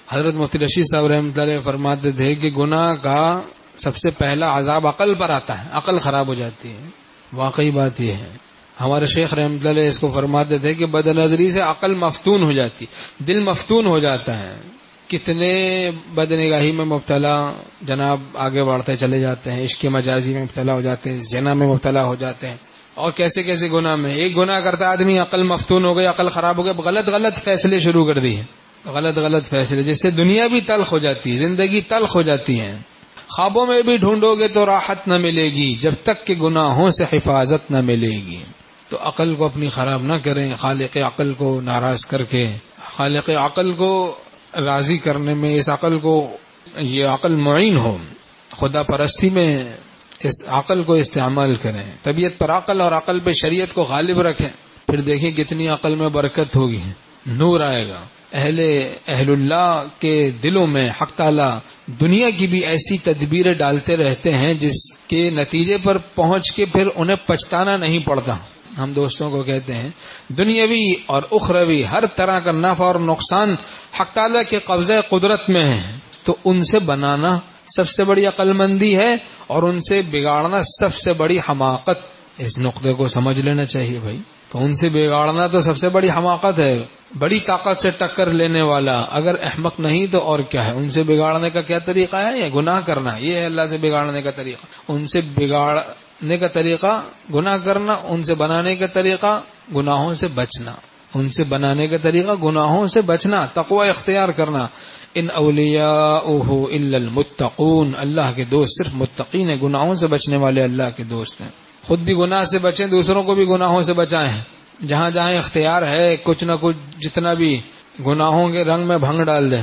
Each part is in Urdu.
حضرت مفتی رشید صاحب رحمۃ اللہ علیہ فرماتے تھے کہ گناہ کا سب سے پہلا عذاب عقل پر آتا ہے، عقل خراب ہو جاتی ہے. واقعی بات یہ ہے. ہمارے شیخ رحمۃ اللہ علیہ اس کو فرماتے تھے کہ بد نظری سے عقل مفتون ہو جاتی، دل مفتون ہو جاتا ہے. کتنے بد نگاہی میں مبتلا جناب آگے بڑھتے چلے جاتے ہیں، عشق مجازی میں مبتلا ہو جاتے ہیں، زنا میں مبتلا ہو جاتے ہیں، اور کیسے کیسے گناہ میں. ایک گناہ کرتا آدمی عقل مفتون ہو گئی، عقل خراب ہو گئی، غلط فیصلے شروع کر دیے، غلط فیصلے، جس سے دنیا بھی تلخ ہو جاتی ہے، زندگی تلخ ہو جاتی ہے. خوابوں میں بھی ڈھونڈو گے تو راحت نہ ملے گی جب تک کہ گناہوں سے حفاظت نہ ملے گی. تو عقل کو اپنی خراب نہ کریں. خالق عقل کو ناراض کر کے، خالق عقل کو راضی کرنے میں اس عقل کو، یہ عقل معین ہو، خدا پرستی میں اس عقل کو استعمال کریں. طبیعت پر عقل اور عقل پہ شریعت کو غالب رکھیں. پھر دیکھیں کتنی عقل میں برکت ہوگی، نور آئے گا. اہل اللہ کے دلوں میں حق تعالی دنیا کی بھی ایسی تدبیریں ڈالتے رہتے ہیں جس کے نتیجے پر پہنچ کے پھر انہیں پچھتانا نہیں پڑتا. ہم دوستوں کو کہتے ہیں دنیاوی اور اخروی ہر طرح کا نفع اور نقصان حق تعالی کے قبضہ قدرت میں ہے، تو ان سے بنانا سب سے بڑی عقل مندی ہے اور ان سے بگاڑنا سب سے بڑی حماقت. اس نقطے کو سمجھ لینا چاہیے بھائی. تو ان سے بگاڑنا تو سب سے بڑی حماقت ہے. بڑی طاقت سے ٹکر لینے والا اگر احمق نہیں تو اور کیا ہے. ان سے بگاڑنے کا کیا طریقہ ہے؟ یہ گناہ کرنا، یہ ہے اللہ سے بگاڑنے کا طریقہ. ان سے بگاڑنے کا طریقہ گناہ کرنا، ان سے بنانے کا طریقہ گناہوں سے بچنا، ان سے بنانے کا طریقہ گناہوں سے بچنا، تقوی اختیار کرنا. ان اولیاءہ الا المتقون، اللہ کے دوست صرف متقین ہیں، گناہوں سے بچنے والے اللہ کے دوست ہیں. خود بھی گناہ سے بچیں، دوسروں کو بھی گناہوں سے بچائیں. جہاں جہاں اختیار ہے کچھ نہ کچھ، جتنا بھی گناہوں کے رنگ میں بھنگ ڈال دیں،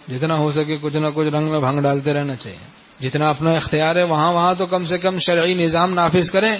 جتنا ہو سکے کچھ نہ کچھ رنگ میں بھنگ ڈالتے رہنا چاہیے. جتنا اپنا اختیار ہے وہاں تو کم سے کم شرعی نظام نافذ کریں.